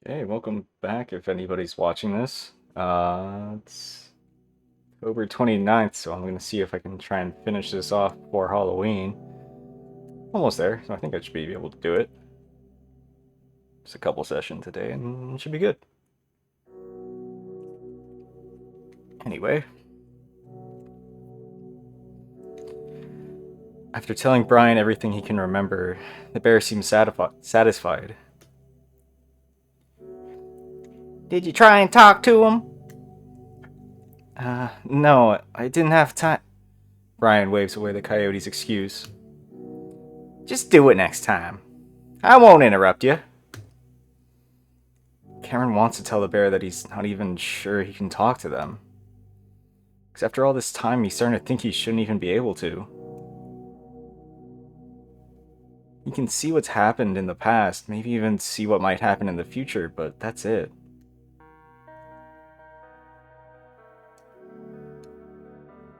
Hey, welcome back if anybody's watching this. It's October 29th, so I'm going to see if I can try and finish this off before Halloween. Almost there, so I think I should be able to do it. Just a couple sessions today, and it should be good. Anyway, after telling Brian everything he can remember, the bear seems satisfied. Did you try and talk to him? No, I didn't have time. Brian waves away the coyote's excuse. Just do it next time. I won't interrupt you. Cameron wants to tell the bear that he's not even sure he can talk to them. Because after all this time, he's starting to think he shouldn't even be able to. He can see what's happened in the past, maybe even see what might happen in the future, but that's it.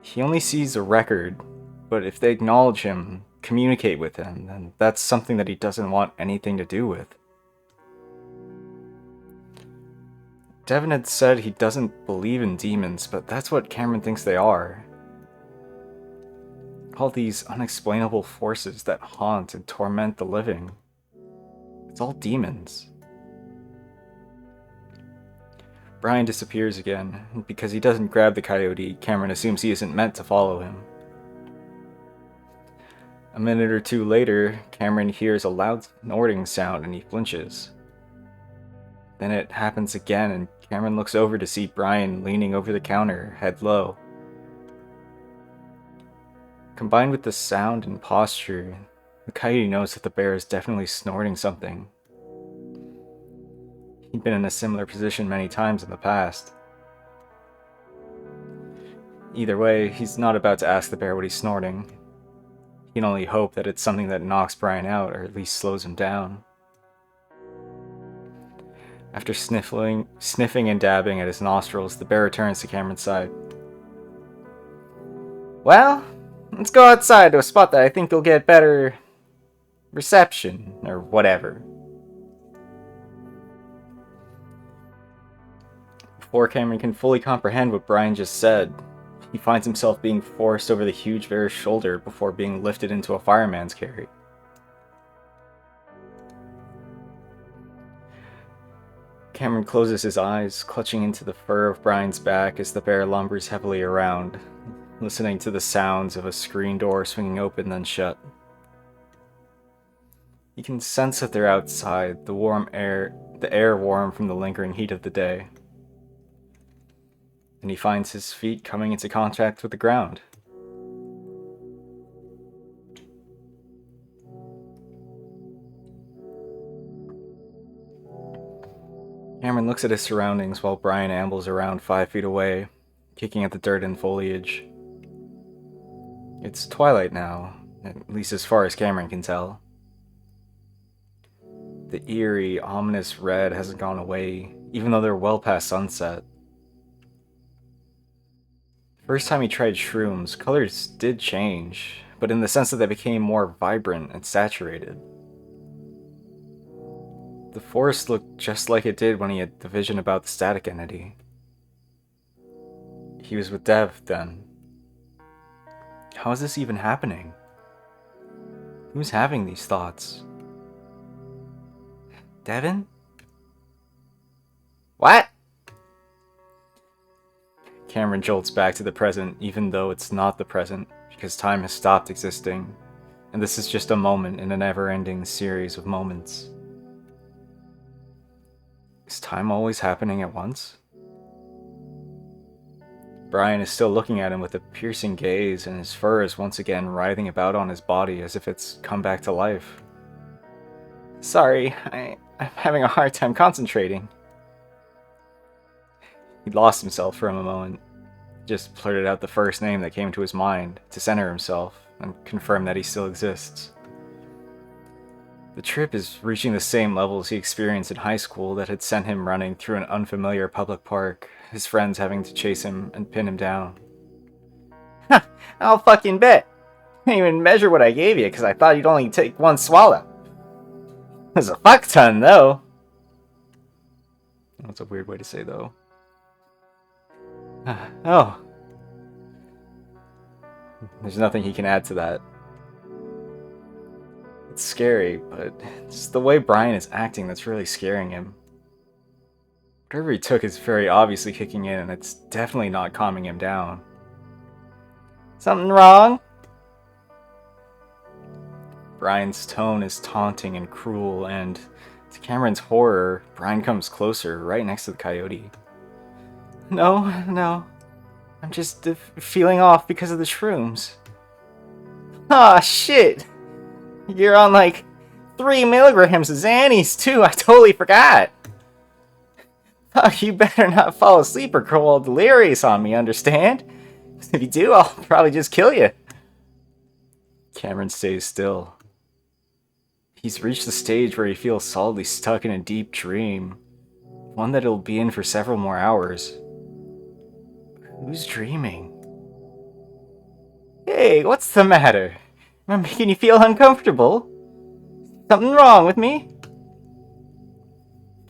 He only sees a record, but if they acknowledge him, communicate with him, then that's something that he doesn't want anything to do with. Devin had said he doesn't believe in demons, but that's what Cameron thinks they are. All these unexplainable forces that haunt and torment the living. It's all demons. Brian disappears again, and because he doesn't grab the coyote, Cameron assumes he isn't meant to follow him. A minute or two later, Cameron hears a loud snorting sound and he flinches. Then it happens again, and Cameron looks over to see Brian leaning over the counter, head low. Combined with the sound and posture, the coyote knows that the bear is definitely snorting something. He'd been in a similar position many times in the past. Either way, he's not about to ask the bear what he's snorting. He can only hope that it's something that knocks Brian out, or at least slows him down. After sniffing and dabbing at his nostrils, the bear returns to Cameron's side. Well, let's go outside to a spot that I think you'll get better reception, or whatever. Before Cameron can fully comprehend what Brian just said, he finds himself being forced over the huge bear's shoulder before being lifted into a fireman's carry. Cameron closes his eyes, clutching into the fur of Brian's back as the bear lumbers heavily around, listening to the sounds of a screen door swinging open then shut. He can sense that they're outside, the air warm from the lingering heat of the day. And he finds his feet coming into contact with the ground. Cameron looks at his surroundings while Brian ambles around 5 feet away, kicking at the dirt and foliage. It's twilight now, at least as far as Cameron can tell. The eerie, ominous red hasn't gone away, even though they're well past sunset. First time he tried shrooms, colors did change, but in the sense that they became more vibrant and saturated. The forest looked just like it did when he had the vision about the static entity. He was with Dev then. How is this even happening? Who's having these thoughts? Devin? What? Cameron jolts back to the present, even though it's not the present, because time has stopped existing, and this is just a moment in a never-ending series of moments. Is time always happening at once? Brian is still looking at him with a piercing gaze, and his fur is once again writhing about on his body as if it's come back to life. Sorry, I'm having a hard time concentrating. He lost himself for a moment, just blurted out the first name that came to his mind to center himself and confirm that he still exists. The trip is reaching the same levels he experienced in high school that had sent him running through an unfamiliar public park, his friends having to chase him and pin him down. Ha! I'll fucking bet! I didn't even measure what I gave you because I thought you'd only take one swallow. There's a fuck ton, though. That's a weird way to say, though. Oh. There's nothing he can add to that. It's scary, but it's the way Brian is acting that's really scaring him. Whatever he took is very obviously kicking in, and it's definitely not calming him down. Something wrong? Brian's tone is taunting and cruel, and to Cameron's horror, Brian comes closer, right next to the coyote. No. I'm just feeling off because of the shrooms. Ah, shit! You're on like 3 milligrams of Xannies too, I totally forgot! Oh, you better not fall asleep or go all delirious on me, understand? If you do, I'll probably just kill you. Cameron stays still. He's reached the stage where he feels solidly stuck in a deep dream. One that he'll be in for several more hours. Who's dreaming? Hey, what's the matter? Am I making you feel uncomfortable? Something wrong with me?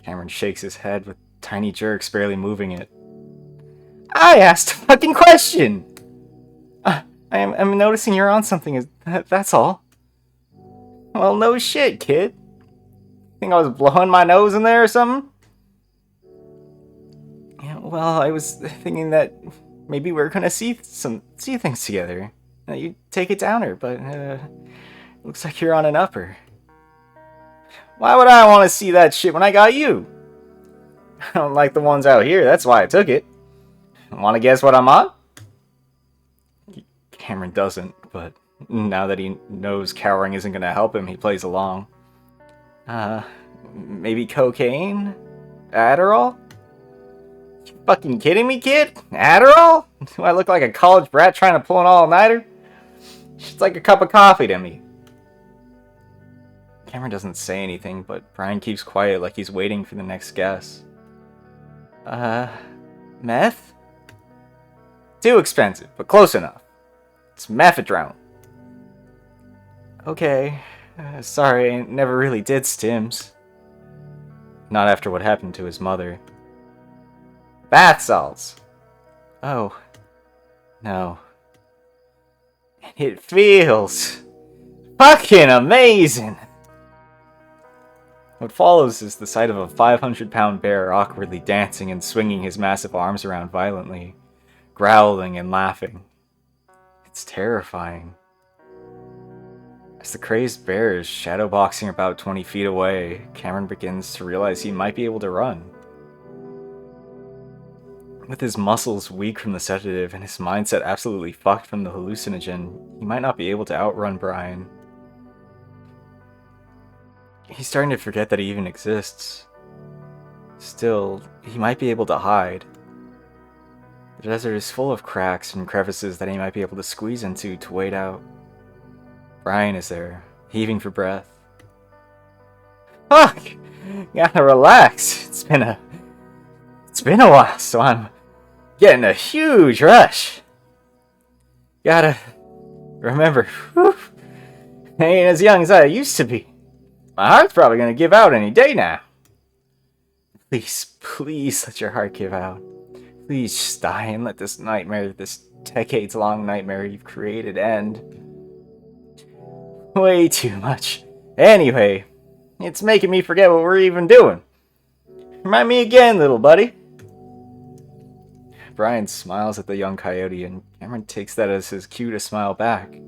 Cameron shakes his head with tiny jerks barely moving it. I asked a fucking question! I'm noticing you're on something, that's all. Well, no shit, kid. Think I was blowing my nose in there or something? Yeah, well, I was thinking that maybe we're gonna see things together. You take it downer, but looks like you're on an upper. Why would I want to see that shit when I got you? I don't like the ones out here, that's why I took it. Want to guess what I'm on? Cameron doesn't, but now that he knows cowering isn't going to help him, he plays along. Maybe cocaine? Adderall? You fucking kidding me, kid? Adderall? Do I look like a college brat trying to pull an all-nighter? It's like a cup of coffee to me. Cameron doesn't say anything, but Brian keeps quiet like he's waiting for the next guess. Meth? Too expensive, but close enough. It's methadone. Okay. Sorry, I never really did stims. Not after what happened to his mother. Bath salts. Oh. No. And it feels fucking amazing. What follows is the sight of a 500-pound bear awkwardly dancing and swinging his massive arms around violently, growling and laughing. It's terrifying. As the crazed bear is shadowboxing about 20 feet away, Cameron begins to realize he might be able to run. With his muscles weak from the sedative and his mindset absolutely fucked from the hallucinogen, he might not be able to outrun Brian. He's starting to forget that he even exists. Still, he might be able to hide. The desert is full of cracks and crevices that he might be able to squeeze into to wait out. Brian is there, heaving for breath. Fuck! Gotta relax. It's been a while, so I'm getting a huge rush. Gotta remember, I ain't as young as I used to be. My heart's probably gonna give out any day now. Please let your heart give out. Please just die and let this nightmare, this decades-long nightmare you've created end. Way too much. Anyway, it's making me forget what we're even doing. Remind me again, little buddy. Brian smiles at the young coyote, and Cameron takes that as his cue to smile back.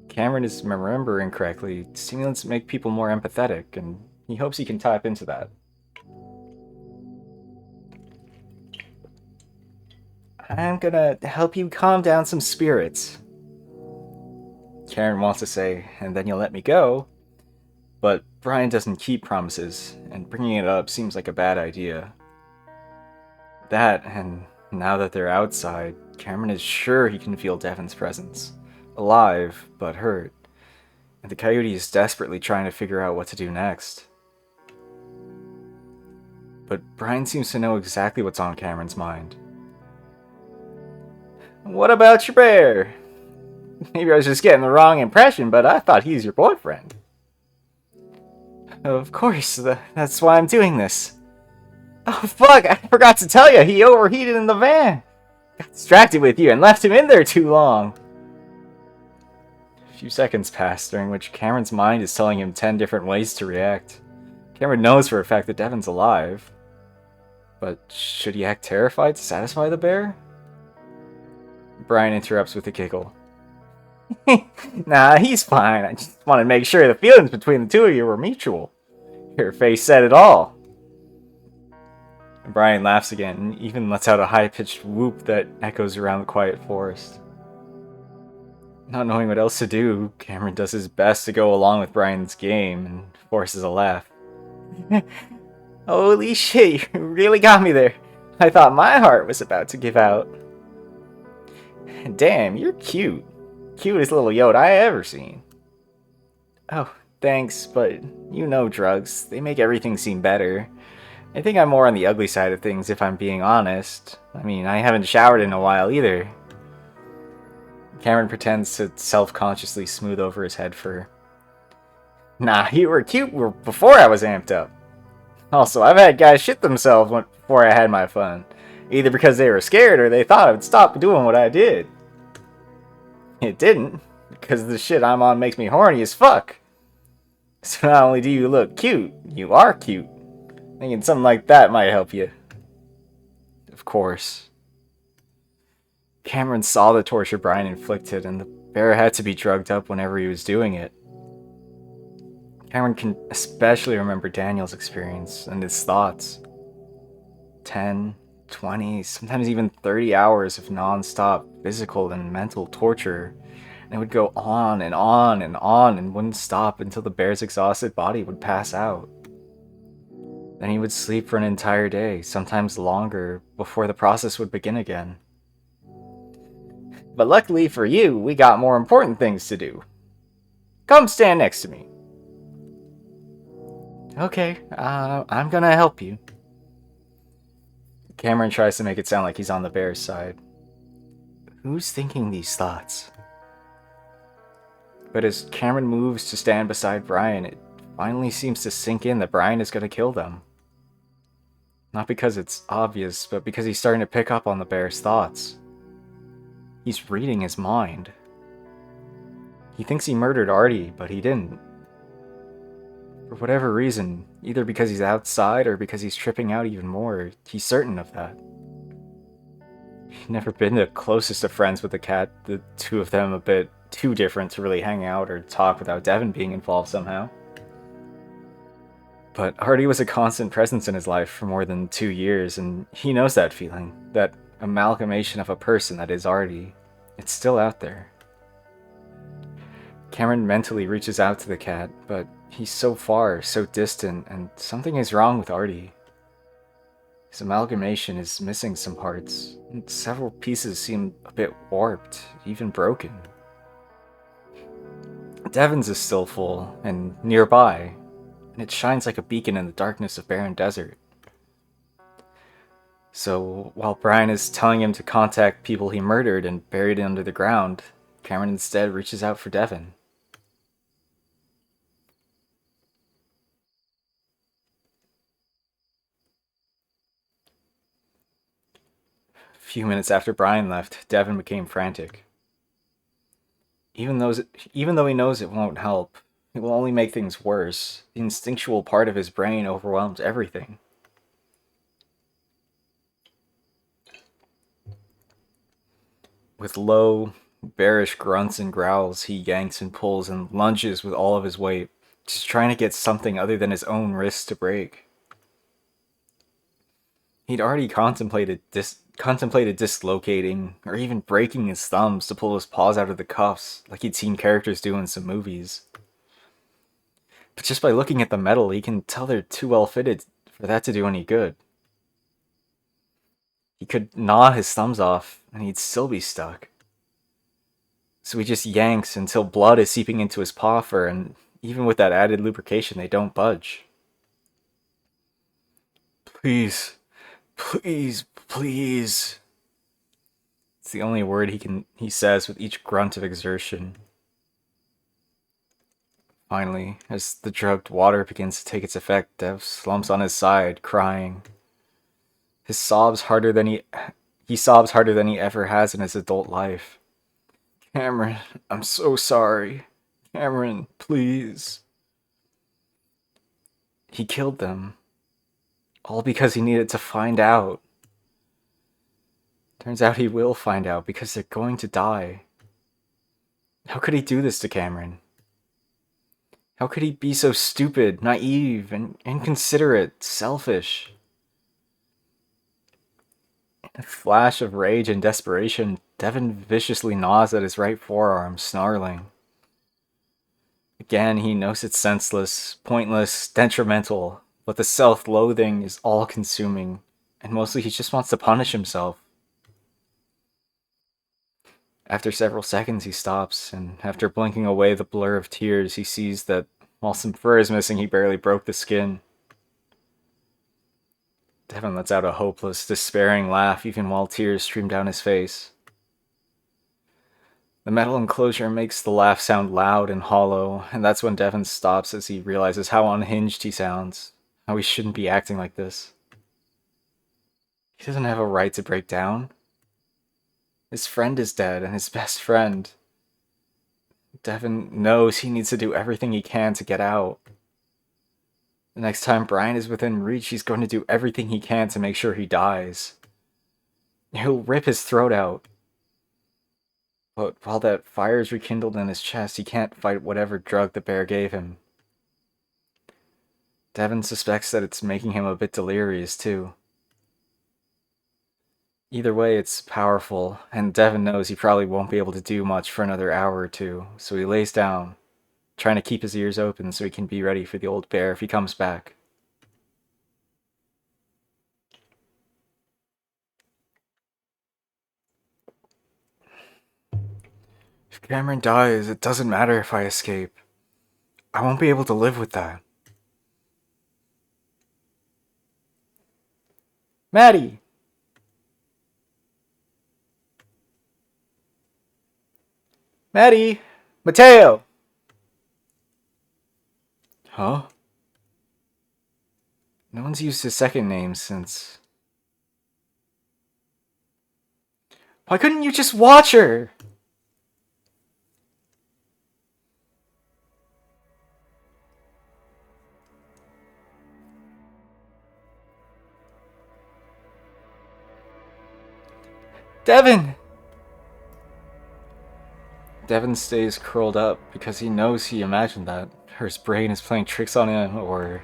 Cameron is remembering correctly. Stimulants make people more empathetic, and he hopes he can tap into that. I'm gonna help you calm down some spirits. Cameron wants to say, and then you'll let me go, but Brian doesn't keep promises, and bringing it up seems like a bad idea. That, and now that they're outside, Cameron is sure he can feel Devin's presence. Alive, but hurt. And the coyote is desperately trying to figure out what to do next. But Brian seems to know exactly what's on Cameron's mind. What about your bear? Maybe I was just getting the wrong impression, but I thought he's your boyfriend. Of course, that's why I'm doing this. Oh fuck, I forgot to tell you, he overheated in the van! Got distracted with you and left him in there too long! A few seconds pass, during which Cameron's mind is telling him 10 different ways to react. Cameron knows for a fact that Devon's alive. But should he act terrified to satisfy the bear? Brian interrupts with a giggle. Nah, he's fine. I just want to make sure the feelings between the two of you were mutual. Your face said it all. Brian laughs again and even lets out a high-pitched whoop that echoes around the quiet forest. Not knowing what else to do, Cameron does his best to go along with Brian's game and forces a laugh. Holy shit, you really got me there. I thought my heart was about to give out. Damn, you're cute. Cutest little Yoda I ever seen. Oh, thanks, but you know drugs. They make everything seem better. I think I'm more on the ugly side of things if I'm being honest. I mean, I haven't showered in a while either. Cameron pretends to self-consciously smooth over his head fur. Nah, you were cute before I was amped up. Also, I've had guys shit themselves before I had my fun. Either because they were scared or they thought I would stop doing what I did. It didn't, because the shit I'm on makes me horny as fuck. So not only do you look cute, you are cute. Thinking something like that might help you. Of course. Cameron saw the torture Brian inflicted, and the bear had to be drugged up whenever he was doing it. Cameron can especially remember Daniel's experience and his thoughts. 10, 20, sometimes even 30 hours of non-stop physical and mental torture. And it would go on and on and on and wouldn't stop until the bear's exhausted body would pass out. Then he would sleep for an entire day, sometimes longer, before the process would begin again. But luckily for you, we got more important things to do. Come stand next to me. Okay, I'm gonna help you. Cameron tries to make it sound like he's on the bear's side. Who's thinking these thoughts? But as Cameron moves to stand beside Brian, it finally seems to sink in that Brian is gonna kill them. Not because it's obvious, but because he's starting to pick up on the bear's thoughts. He's reading his mind. He thinks he murdered Artie, but he didn't. For whatever reason, either because he's outside or because he's tripping out even more, he's certain of that. He'd never been the closest of friends with the cat, the two of them a bit too different to really hang out or talk without Devon being involved somehow. But Artie was a constant presence in his life for more than 2 years, and he knows that feeling, that amalgamation of a person that is Artie. It's still out there. Cameron mentally reaches out to the cat, but he's so far, so distant, and something is wrong with Artie. His amalgamation is missing some parts, and several pieces seem a bit warped, even broken. Devon's is still full, and nearby, and it shines like a beacon in the darkness of barren desert. So, while Brian is telling him to contact people he murdered and buried under the ground, Cameron instead reaches out for Devon. A few minutes after Brian left, Devon became frantic. Even though he knows it won't help, it will only make things worse. The instinctual part of his brain overwhelms everything. With low, bearish grunts and growls, he yanks and pulls and lunges with all of his weight, just trying to get something other than his own wrist to break. He'd already contemplated dislocating, or even breaking his thumbs to pull his paws out of the cuffs, like he'd seen characters do in some movies. But just by looking at the metal, he can tell they're too well fitted for that to do any good. He could gnaw his thumbs off, and he'd still be stuck. So he just yanks until blood is seeping into his paw fur, and even with that added lubrication, they don't budge. Please, please, please. It's the only word he says with each grunt of exertion. Finally, as the drugged water begins to take its effect, Dev slumps on his side, crying. His sobs harder than he sobs harder than he ever has in his adult life. Cameron, I'm so sorry. Cameron, please. He killed them. All because he needed to find out. Turns out he will find out because they're going to die. How could he do this to Cameron? How could he be so stupid, naive, and inconsiderate, selfish? In a flash of rage and desperation, Devon viciously gnaws at his right forearm, snarling. Again, he knows it's senseless, pointless, detrimental, but the self-loathing is all-consuming, and mostly he just wants to punish himself. After several seconds, he stops, and after blinking away the blur of tears, he sees that while some fur is missing, he barely broke the skin. Devon lets out a hopeless, despairing laugh even while tears stream down his face. The metal enclosure makes the laugh sound loud and hollow, and that's when Devon stops as he realizes how unhinged he sounds, how he shouldn't be acting like this. He doesn't have a right to break down. His friend is dead, and his best friend. Devon knows he needs to do everything he can to get out. The next time Brian is within reach, he's going to do everything he can to make sure he dies. He'll rip his throat out. But while that fire is rekindled in his chest, he can't fight whatever drug the bear gave him. Devon suspects that it's making him a bit delirious, too. Either way, it's powerful, and Devon knows he probably won't be able to do much for another hour or two, so he lays down, trying to keep his ears open so he can be ready for the old bear if he comes back. If Cameron dies, it doesn't matter if I escape. I won't be able to live with that. Maddie! Maddie! Mateo! Huh? No one's used his second name since... Why couldn't you just watch her? Devon! Devon stays curled up because he knows he imagined that. Or his brain is playing tricks on him, or...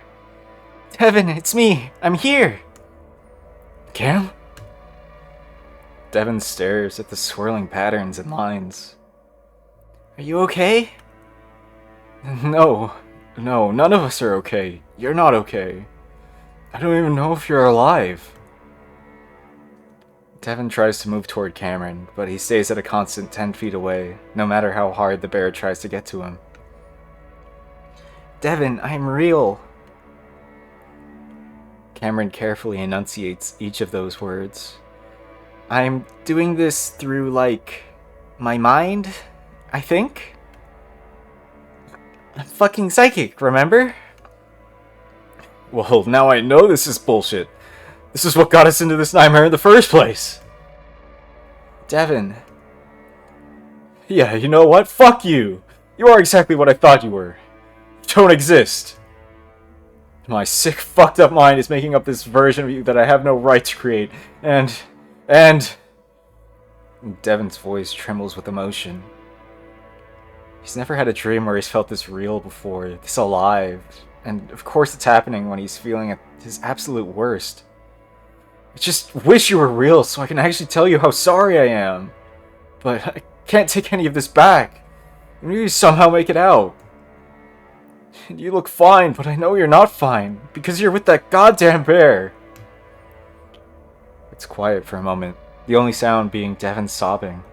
Devon, it's me! I'm here! Cam? Devon stares at the swirling patterns and lines. Are you okay? No, none of us are okay. You're not okay. I don't even know if you're alive. Devon tries to move toward Cameron, but he stays at a constant 10 feet away, no matter how hard the bear tries to get to him. Devon, I'm real. Cameron carefully enunciates each of those words. I'm doing this through, like, my mind, I think? I'm fucking psychic, remember? Well, now I know this is bullshit. This is what got us into this nightmare in the first place. Devon. Yeah, you know what? Fuck you. You are exactly what I thought you were. You don't exist. My sick, fucked up mind is making up this version of you that I have no right to create. And... Devon's voice trembles with emotion. He's never had a dream where he's felt this real before, this alive. And of course it's happening when he's feeling at his absolute worst. I just wish you were real so I can actually tell you how sorry I am. But I can't take any of this back. You somehow make it out. You look fine, but I know you're not fine, because you're with that goddamn bear. It's quiet for a moment, the only sound being Devon sobbing.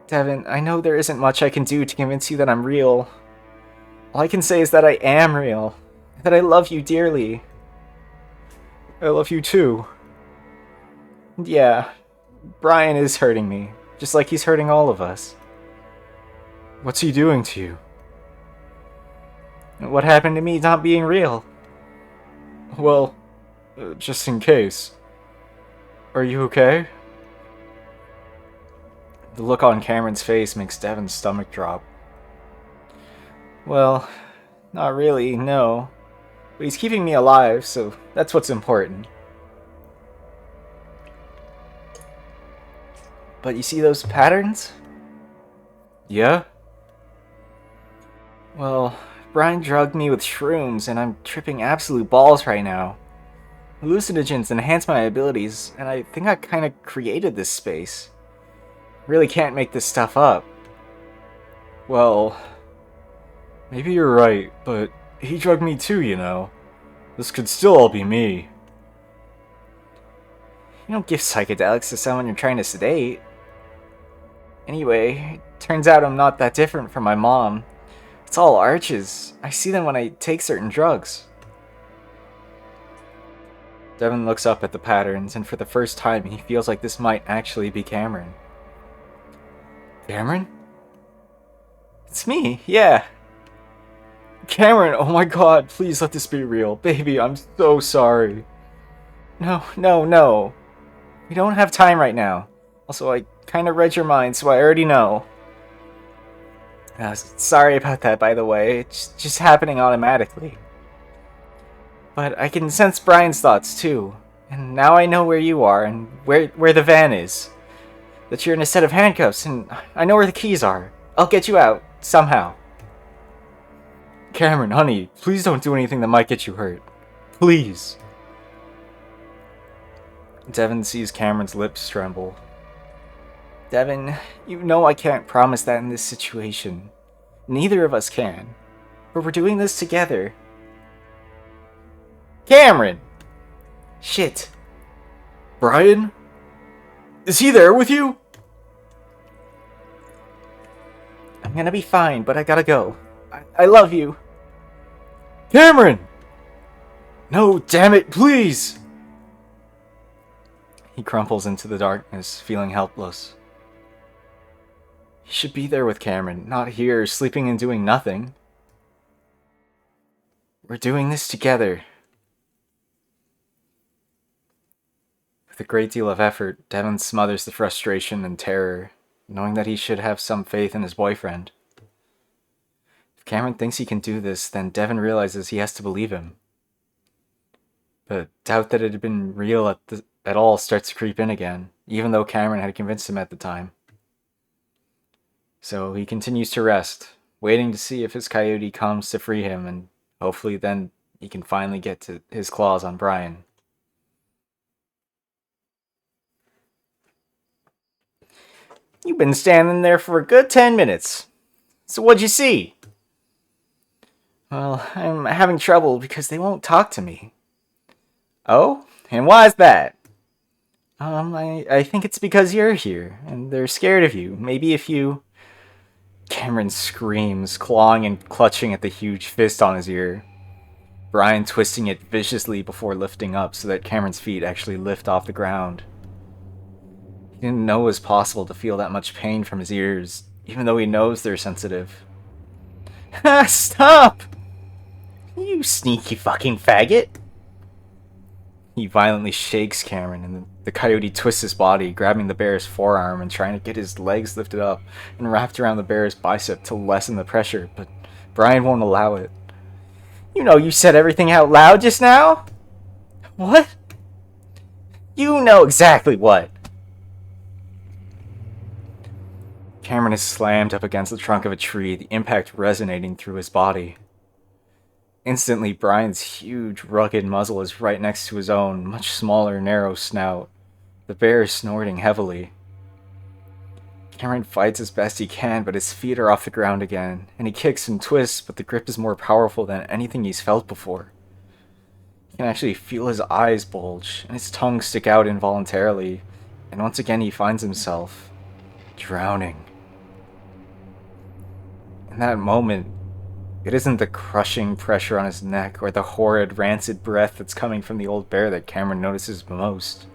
Devon, I know there isn't much I can do to convince you that I'm real. All I can say is that I am real, that I love you dearly. I love you too. And yeah, Brian is hurting me, just like he's hurting all of us. What's he doing to you? What happened to me not being real? Well, Just in case. Are you okay? The look on Cameron's face makes Devin's stomach drop. Well, not really, no. But he's keeping me alive, so that's what's important. But you see those patterns? Yeah? Well, Brian drugged me with shrooms, and I'm tripping absolute balls right now. Hallucinogens enhance my abilities, and I think I kinda created this space. Really can't make this stuff up. Well, maybe you're right, but he drugged me too, you know. This could still all be me. You don't give psychedelics to someone you're trying to sedate. Anyway, it turns out I'm not that different from my mom. It's all arches. I see them when I take certain drugs. Devin looks up at the patterns, and for the first time he feels like this might actually be Cameron. Cameron? It's me, yeah. Cameron, oh my god, please let this be real. Baby, I'm so sorry. No, no, no. We don't have time right now. Also, I kinda read your mind, so I already know. Sorry about that, by the way. It's just happening automatically. But I can sense Brian's thoughts, too. And now I know where you are, and where the van is. That you're in a set of handcuffs, and I know where the keys are. I'll get you out, somehow. Cameron, honey, please don't do anything that might get you hurt. Please. Devin sees Cameron's lips tremble. Devin, you know I can't promise that in this situation. Neither of us can. But we're doing this together. Cameron! Shit. Brian? Is he there with you? I'm gonna be fine, but I gotta go. I love you. Cameron! No, damn it, please! He crumples into the darkness, feeling helpless. He should be there with Cameron, not here, sleeping and doing nothing. We're doing this together. With a great deal of effort, Devin smothers the frustration and terror, knowing that he should have some faith in his boyfriend. If Cameron thinks he can do this, then Devin realizes he has to believe him. But doubt that it had been real at all starts to creep in again, even though Cameron had convinced him at the time. So he continues to rest, waiting to see if his coyote comes to free him, and hopefully then he can finally get to his claws on Brian. You've been standing there for a good 10 minutes. So what'd you see? Well, I'm having trouble because they won't talk to me. Oh? And why's that? I think it's because you're here, and they're scared of you. Maybe if you... Cameron screams, clawing and clutching at the huge fist on his ear. Brian twisting it viciously before lifting up so that Cameron's feet actually lift off the ground. He didn't know it was possible to feel that much pain from his ears, even though he knows they're sensitive. Stop! You sneaky fucking faggot! He violently shakes Cameron, and the coyote twists his body, grabbing the bear's forearm and trying to get his legs lifted up and wrapped around the bear's bicep to lessen the pressure, but Brian won't allow it. You know you said everything out loud just now? What? You know exactly what. Cameron is slammed up against the trunk of a tree, the impact resonating through his body. Instantly, Brian's huge, rugged muzzle is right next to his own, much smaller, narrow snout. The bear is snorting heavily. Cameron fights as best he can, but his feet are off the ground again, and he kicks and twists, but the grip is more powerful than anything he's felt before. He can actually feel his eyes bulge, and his tongue stick out involuntarily, and once again he finds himself drowning. In that moment, it isn't the crushing pressure on his neck or the horrid, rancid breath that's coming from the old bear that Cameron notices most.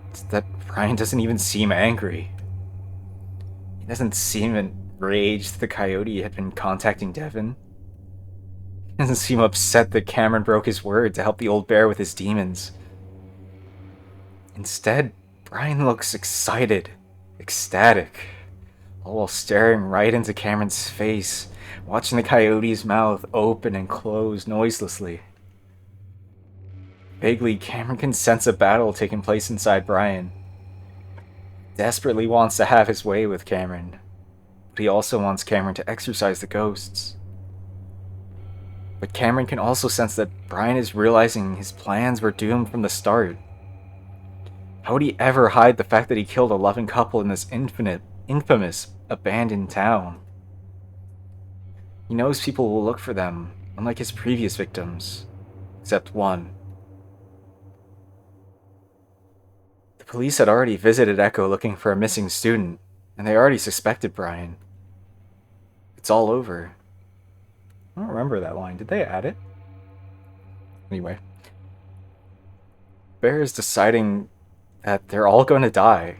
It's that Brian doesn't even seem angry. He doesn't seem enraged the coyote had been contacting Devin. Doesn't seem upset that Cameron broke his word to help the old bear with his demons. Instead, Brian looks excited, ecstatic, all while staring right into Cameron's face, watching the coyote's mouth open and close noiselessly. Vaguely, Cameron can sense a battle taking place inside Brian. Desperately wants to have his way with Cameron, but he also wants Cameron to exorcise the ghosts. But Cameron can also sense that Brian is realizing his plans were doomed from the start. How would he ever hide the fact that he killed a loving couple in this infamous, abandoned town? He knows people will look for them, unlike his previous victims, except one. The police had already visited Echo looking for a missing student, and they already suspected Brian. It's all over. I don't remember that line. Did they add it? Anyway. Bear is deciding that they're all going to die.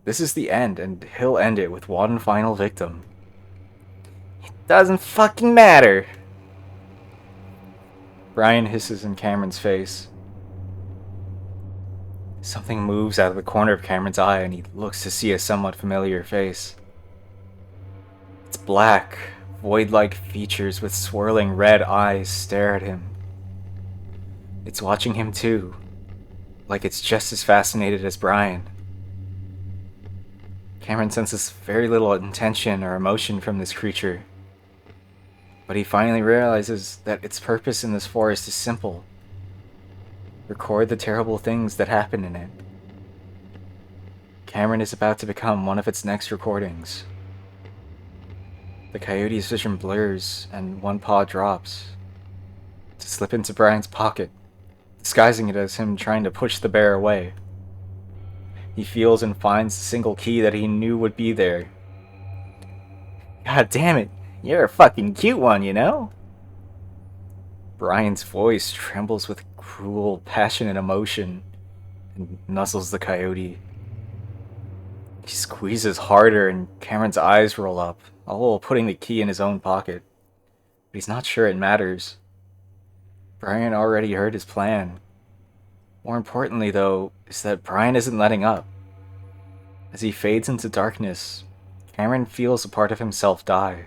This is the end, and he'll end it with one final victim. It doesn't fucking matter! Brian hisses in Cameron's face. Something moves out of the corner of Cameron's eye, and he looks to see a somewhat familiar face. It's black, void-like features with swirling red eyes stare at him. It's watching him too, like it's just as fascinated as Brian. Cameron senses very little intention or emotion from this creature, but he finally realizes that its purpose in this forest is simple. Record the terrible things that happen in it. Cameron is about to become one of its next recordings. The coyote's vision blurs, and one paw drops to slip into Brian's pocket, disguising it as him trying to push the bear away. He feels and finds the single key that he knew would be there. God damn it, you're a fucking cute one, you know? Brian's voice trembles with cruel, passionate emotion and nuzzles the coyote. He squeezes harder and Cameron's eyes roll up, all while putting the key in his own pocket. But he's not sure it matters. Brian already heard his plan. More importantly, though, is that Brian isn't letting up. As he fades into darkness, Cameron feels a part of himself die.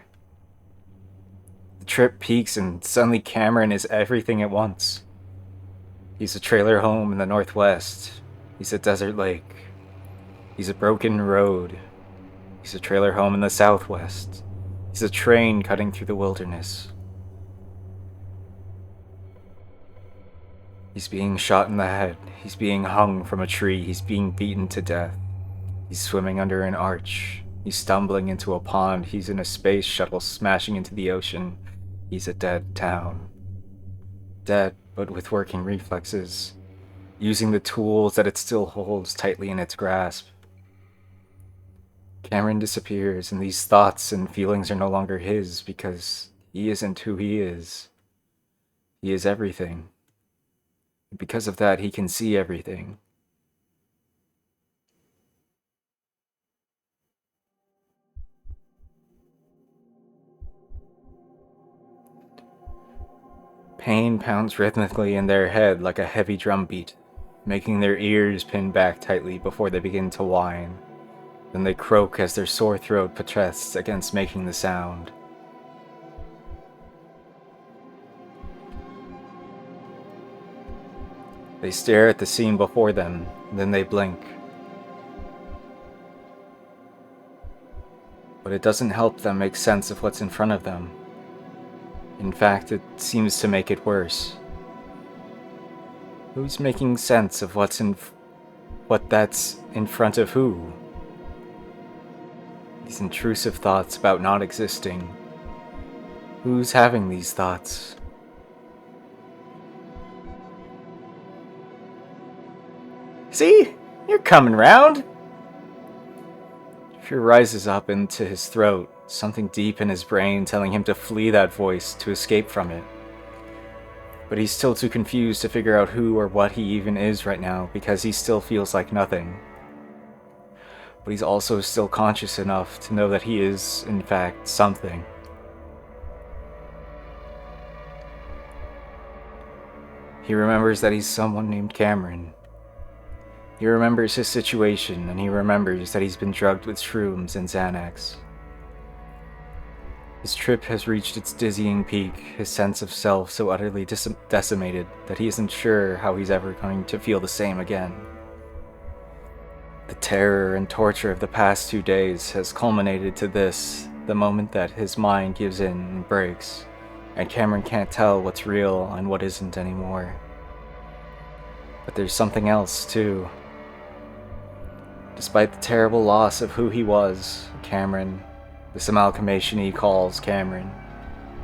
The trip peaks and suddenly Cameron is everything at once. He's a trailer home in the northwest. He's a desert lake. He's a broken road. He's a trailer home in the southwest. He's a train cutting through the wilderness. He's being shot in the head. He's being hung from a tree. He's being beaten to death. He's swimming under an arch. He's stumbling into a pond. He's in a space shuttle smashing into the ocean. He's a dead town. Dead, but with working reflexes, using the tools that it still holds tightly in its grasp. Cameron disappears, and these thoughts and feelings are no longer his because he isn't who he is. He is everything. Because of that, he can see everything. Pain pounds rhythmically in their head like a heavy drum beat, making their ears pin back tightly before they begin to whine. Then they croak as their sore throat protests against making the sound. They stare at the scene before them, then they blink. But it doesn't help them make sense of what's in front of them. In fact, it seems to make it worse. Who's making sense of what that's in front of who? These intrusive thoughts about not existing. Who's having these thoughts? See? You're coming round! Fear rises up into his throat, something deep in his brain telling him to flee that voice, to escape from it. But he's still too confused to figure out who or what he even is right now because he still feels like nothing. But he's also still conscious enough to know that he is, in fact, something. He remembers that he's someone named Cameron. He remembers his situation, and he remembers that he's been drugged with shrooms and Xanax. His trip has reached its dizzying peak, his sense of self so utterly decimated that he isn't sure how he's ever going to feel the same again. The terror and torture of the past 2 days has culminated to this, the moment that his mind gives in and breaks, and Cameron can't tell what's real and what isn't anymore. But there's something else, too. Despite the terrible loss of who he was, Cameron, this amalgamation he calls Cameron,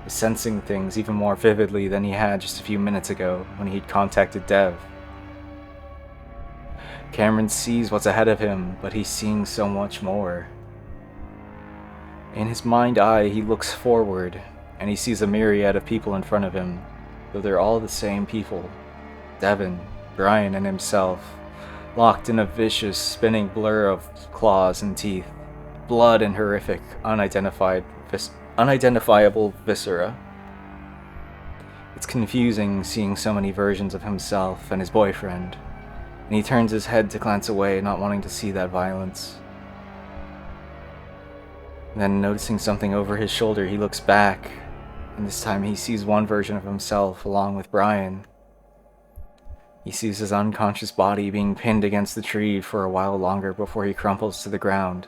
is sensing things even more vividly than he had just a few minutes ago when he'd contacted Dev. Cameron sees what's ahead of him, but he's seeing so much more. In his mind eye, he looks forward, and he sees a myriad of people in front of him, though they're all the same people. Devin, Brian, and himself, locked in a vicious, spinning blur of claws and teeth, blood and horrific, unidentifiable viscera. It's confusing seeing so many versions of himself and his boyfriend, and he turns his head to glance away, not wanting to see that violence. Then, noticing something over his shoulder, he looks back, and this time he sees one version of himself along with Brian. He sees his unconscious body being pinned against the tree for a while longer before he crumples to the ground.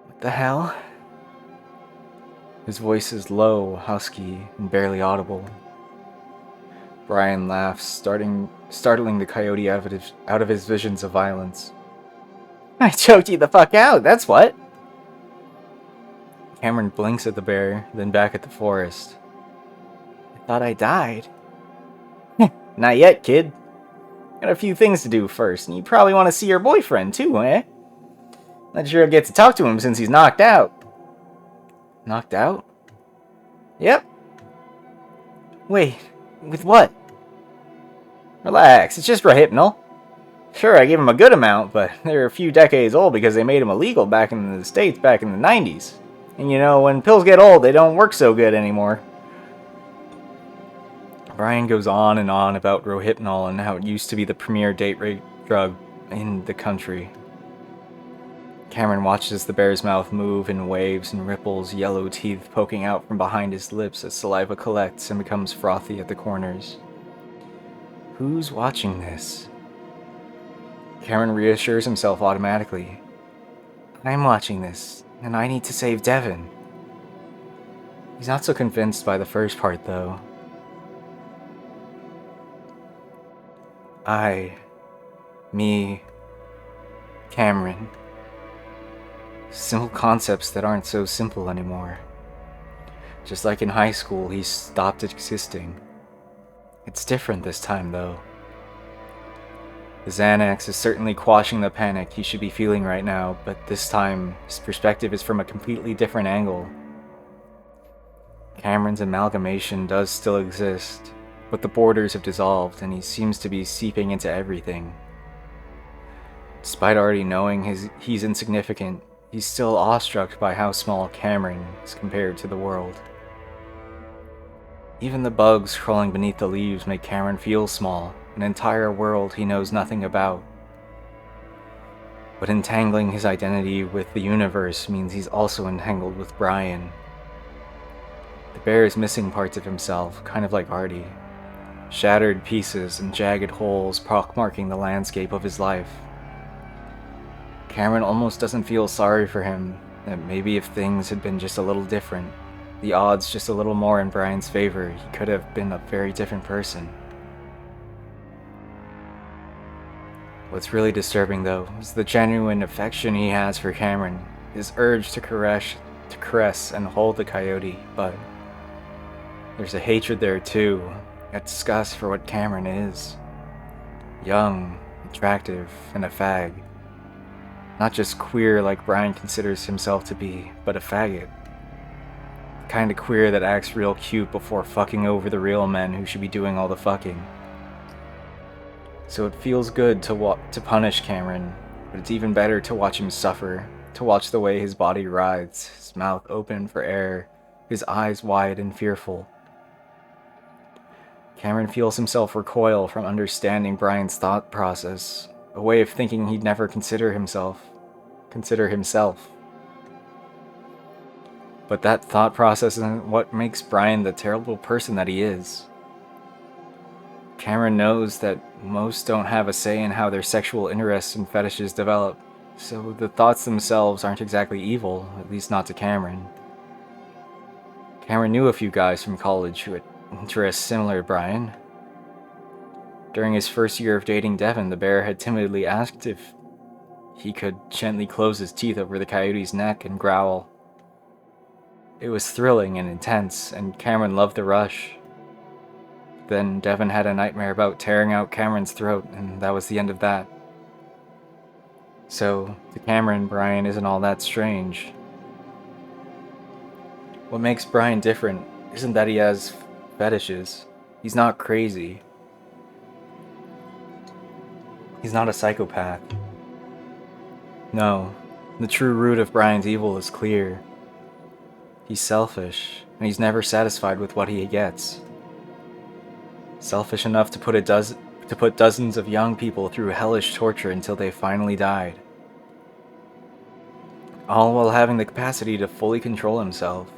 What the hell? His voice is low, husky, and barely audible. Brian laughs, startling the coyote out of his visions of violence. I choked you the fuck out, that's what! Cameron blinks at the bear, then back at the forest. I thought I died. Not yet, kid. Got a few things to do first, and you probably want to see your boyfriend too, eh? Not sure I'll get to talk to him since he's knocked out. Knocked out? Yep. Wait, with what? Relax, it's just Rohypnol. Sure, I gave him a good amount, but they're a few decades old because they made them illegal back in the States back in the 90s. And you know, when pills get old, they don't work so good anymore. Brian goes on and on about Rohypnol and how it used to be the premier date rape drug in the country. Cameron watches the bear's mouth move in waves and ripples, yellow teeth poking out from behind his lips as saliva collects and becomes frothy at the corners. Who's watching this? Cameron reassures himself automatically. I'm watching this, and I need to save Devin. He's not so convinced by the first part, though. Me, Cameron. Simple concepts that aren't so simple anymore. Just like in high school, he stopped existing. It's different this time, though. The Xanax is certainly quashing the panic he should be feeling right now, but this time, his perspective is from a completely different angle. Cameron's amalgamation does still exist, but the borders have dissolved and he seems to be seeping into everything. Despite already knowing he's insignificant, he's still awestruck by how small Cameron is compared to the world. Even the bugs crawling beneath the leaves make Cameron feel small, an entire world he knows nothing about. But entangling his identity with the universe means he's also entangled with Brian. The bear is missing parts of himself, kind of like Artie. Shattered pieces and jagged holes pockmarking the landscape of his life. Cameron almost doesn't feel sorry for him, that maybe if things had been just a little different, the odds just a little more in Brian's favor, he could have been a very different person. What's really disturbing, though, is the genuine affection he has for Cameron, his urge to caress and hold the coyote, but there's a hatred there too, a disgust for what Cameron is. Young, attractive, and a fag. Not just queer like Brian considers himself to be, but a faggot. The kind of queer that acts real cute before fucking over the real men who should be doing all the fucking. So it feels good to punish Cameron, but it's even better to watch him suffer, to watch the way his body writhes, his mouth open for air, his eyes wide and fearful. Cameron feels himself recoil from understanding Brian's thought process, a way of thinking he'd never consider himself. But that thought process isn't what makes Brian the terrible person that he is. Cameron knows that most don't have a say in how their sexual interests and fetishes develop, so the thoughts themselves aren't exactly evil, at least not to Cameron. Cameron knew a few guys from college who had interests similar to Brian. During his first year of dating Devin, the bear had timidly asked if he could gently close his teeth over the coyote's neck and growl. It was thrilling and intense, and Cameron loved the rush. Then Devin had a nightmare about tearing out Cameron's throat, and that was the end of that. So, to Cameron, Brian isn't all that strange. What makes Brian different isn't that he has fetishes. He's not crazy. He's not a psychopath. No, the true root of Brian's evil is clear. He's selfish, and he's never satisfied with what he gets. Selfish enough to put dozens of young people through hellish torture until they finally died. All while having the capacity to fully control himself.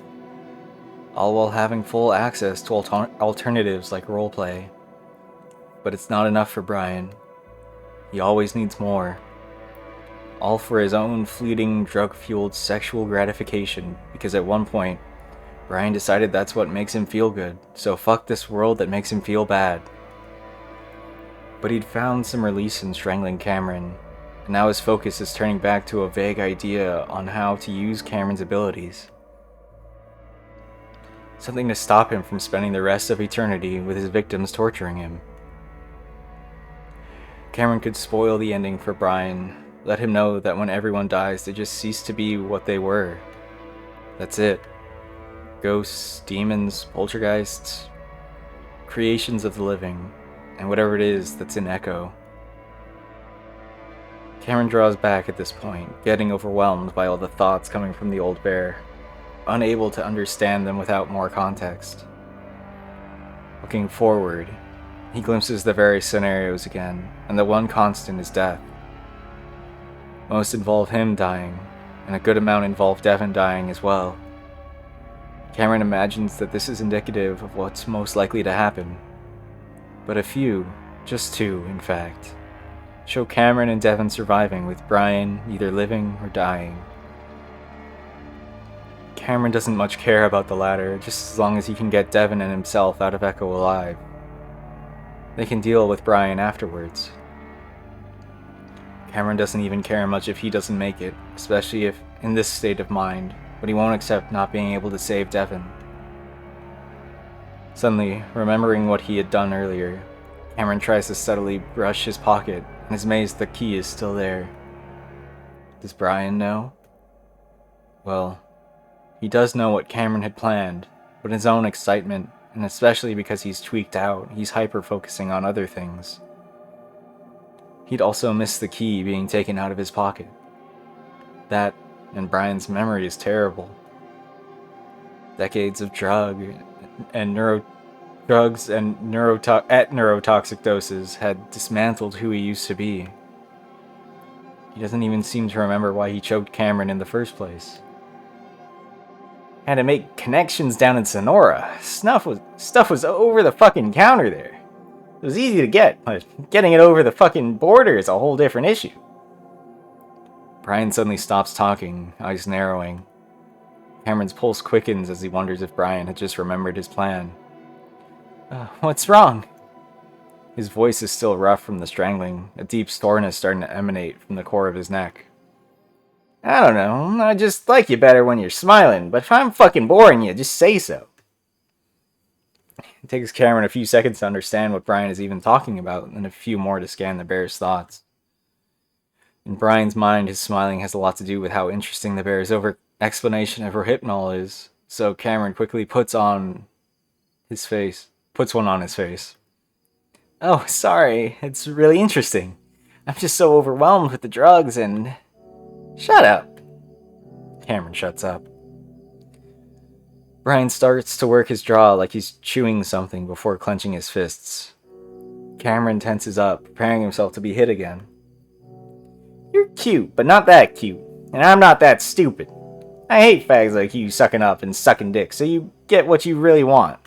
All while having full access to alternatives like roleplay. But it's not enough for Brian. He always needs more. All for his own fleeting, drug-fueled sexual gratification, because at one point, Brian decided that's what makes him feel good, so fuck this world that makes him feel bad. But he'd found some release in strangling Cameron, and now his focus is turning back to a vague idea on how to use Cameron's abilities. Something to stop him from spending the rest of eternity with his victims torturing him. Cameron could spoil the ending for Brian, let him know that when everyone dies, they just cease to be what they were. That's it. Ghosts, demons, poltergeists, creations of the living, and whatever it is that's in Echo. Cameron draws back at this point, getting overwhelmed by all the thoughts coming from the old bear, unable to understand them without more context. Looking forward, he glimpses the various scenarios again, and the one constant is death. Most involve him dying, and a good amount involve Devin dying as well. Cameron imagines that this is indicative of what's most likely to happen. But a few, just two in fact, show Cameron and Devin surviving with Brian either living or dying. Cameron doesn't much care about the latter, just as long as he can get Devin and himself out of Echo alive. They can deal with Brian afterwards. Cameron doesn't even care much if he doesn't make it, especially if in this state of mind, but he won't accept not being able to save Devin. Suddenly, remembering what he had done earlier, Cameron tries to steadily brush his pocket and is amazed the key is still there. Does Brian know? Well, he does know what Cameron had planned, but in his own excitement, and especially because he's tweaked out, he's hyper-focusing on other things. He'd also missed the key being taken out of his pocket. That, and Brian's memory is terrible. Decades of drugs and neurotoxic doses had dismantled who he used to be. He doesn't even seem to remember why he choked Cameron in the first place. Had to make connections down in Sonora. Stuff was over the fucking counter there. It was easy to get, but getting it over the fucking border is a whole different issue. Brian suddenly stops talking, eyes narrowing. Cameron's pulse quickens as he wonders if Brian had just remembered his plan. What's wrong? His voice is still rough from the strangling, a deep soreness starting to emanate from the core of his neck. I don't know, I just like you better when you're smiling, but if I'm fucking boring you, just say so. It takes Cameron a few seconds to understand what Brian is even talking about, and a few more to scan the bear's thoughts. In Brian's mind, his smiling has a lot to do with how interesting the bear's explanation of Rohypnol is, so Cameron quickly puts one on his face. Oh, sorry, it's really interesting. I'm just so overwhelmed with the drugs and... Shut up. Cameron shuts up. Brian starts to work his jaw like he's chewing something before clenching his fists. Cameron tenses up, preparing himself to be hit again. You're cute, but not that cute. And I'm not that stupid. I hate fags like you sucking up and sucking dick, so you get what you really want.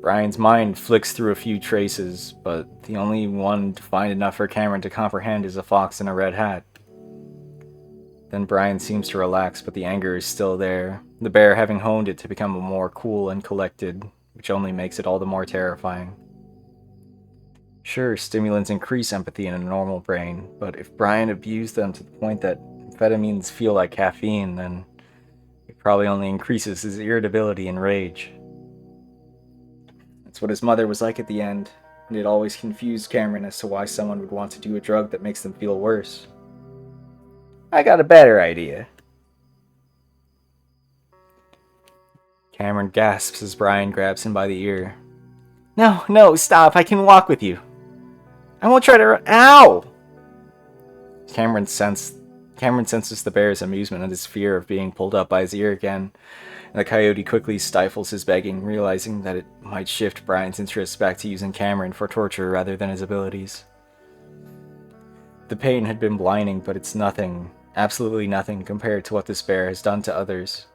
Brian's mind flicks through a few traces, but the only one defined enough for Cameron to comprehend is a fox in a red hat. Then Brian seems to relax, but the anger is still there, the bear having honed it to become more cool and collected, which only makes it all the more terrifying. Sure, stimulants increase empathy in a normal brain, but if Brian abused them to the point that amphetamines feel like caffeine, then it probably only increases his irritability and rage. That's what his mother was like at the end, and it always confused Cameron as to why someone would want to do a drug that makes them feel worse. I got a better idea. Cameron gasps as Brian grabs him by the ear. No, stop, I can walk with you. I won't try to Ow! Cameron senses the bear's amusement and his fear of being pulled up by his ear again, and the coyote quickly stifles his begging, realizing that it might shift Brian's interest back to using Cameron for torture rather than his abilities. The pain had been blinding, but it's nothing, absolutely nothing, compared to what this bear has done to others.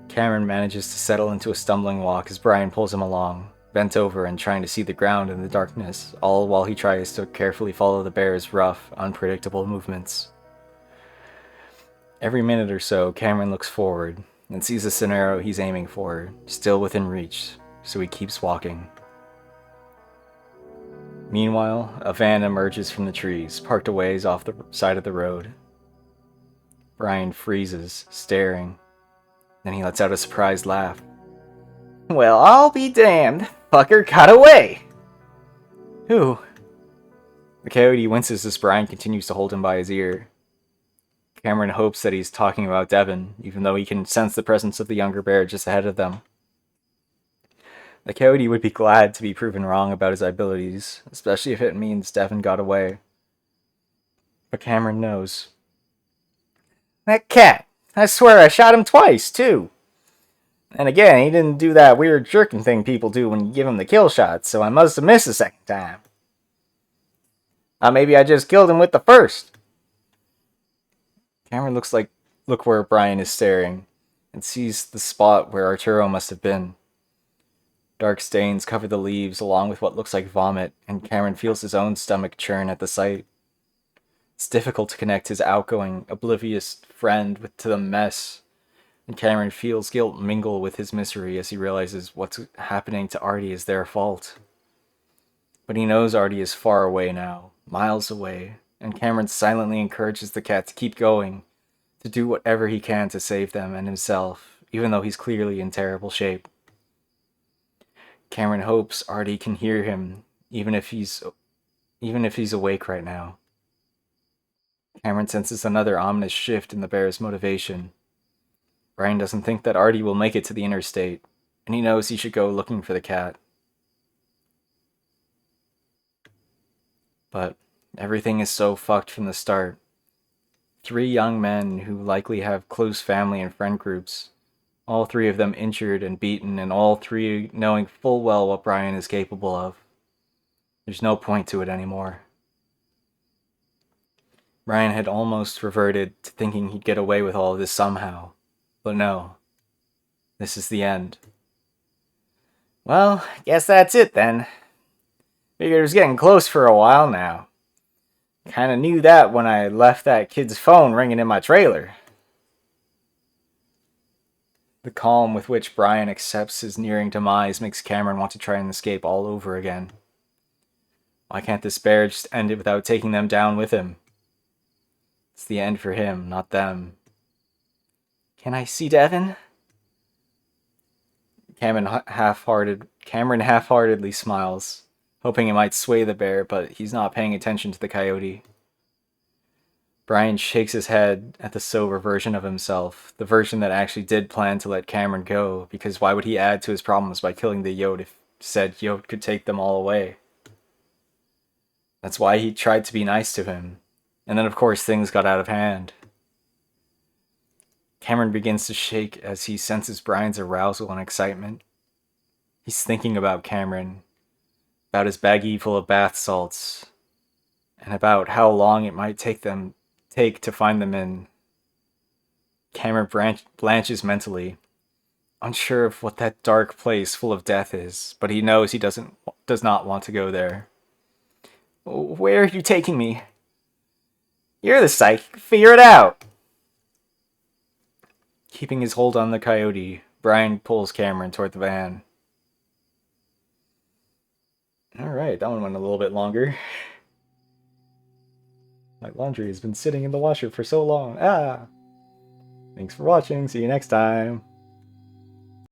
Cameron manages to settle into a stumbling walk as Brian pulls him along, bent over and trying to see the ground in the darkness, all while he tries to carefully follow the bear's rough, unpredictable movements. Every minute or so, Cameron looks forward and sees the scenario he's aiming for, still within reach, so he keeps walking. Meanwhile, a van emerges from the trees, parked a ways off the side of the road. Brian freezes, staring. Then he lets out a surprised laugh. Well, I'll be damned. Fucker got away! Who? The coyote winces as Brian continues to hold him by his ear. Cameron hopes that he's talking about Devin, even though he can sense the presence of the younger bear just ahead of them. The coyote would be glad to be proven wrong about his abilities, especially if it means Devin got away. But Cameron knows. That cat! I swear I shot him twice, too! And again, he didn't do that weird jerking thing people do when you give him the kill shot, so I must have missed the second time. Maybe I just killed him with the first. Cameron look where Brian is staring, and sees the spot where Arturo must have been. Dark stains cover the leaves along with what looks like vomit, and Cameron feels his own stomach churn at the sight. It's difficult to connect his outgoing, oblivious friend to the mess, and Cameron feels guilt mingle with his misery as he realizes what's happening to Artie is their fault. But he knows Artie is far away now, miles away, and Cameron silently encourages the cat to keep going, to do whatever he can to save them and himself, even though he's clearly in terrible shape. Cameron hopes Artie can hear him, even if he's awake right now. Cameron senses another ominous shift in the bear's motivation. Brian doesn't think that Artie will make it to the interstate, and he knows he should go looking for the cat. But everything is so fucked from the start. 3 young men who likely have close family and friend groups, all 3 of them injured and beaten, and all 3 knowing full well what Brian is capable of. There's no point to it anymore. Brian had almost reverted to thinking he'd get away with all of this somehow. But no. This is the end. Well, guess that's it then. Figured it was getting close for a while now. Kinda knew that when I left that kid's phone ringing in my trailer. The calm with which Brian accepts his nearing demise makes Cameron want to try and escape all over again. Why can't this bear just end it without taking them down with him? It's the end for him, not them. Can I see Devin? Cameron half-heartedly smiles, hoping it might sway the bear, but he's not paying attention to the coyote. Brian shakes his head at the sober version of himself, the version that actually did plan to let Cameron go, because why would he add to his problems by killing the Yote if said Yote could take them all away? That's why he tried to be nice to him, and then of course things got out of hand. Cameron begins to shake as he senses Brian's arousal and excitement. He's thinking about Cameron, about his baggie full of bath salts, and about how long it might take to find them in. Cameron blanches mentally, unsure of what that dark place full of death is, but he knows he does not want to go there. Where are you taking me? You're the psychic. Figure it out! Keeping his hold on the coyote, Brian pulls Cameron toward the van. Alright, that one went a little bit longer. My laundry has been sitting in the washer for so long. Thanks for watching. See you next time.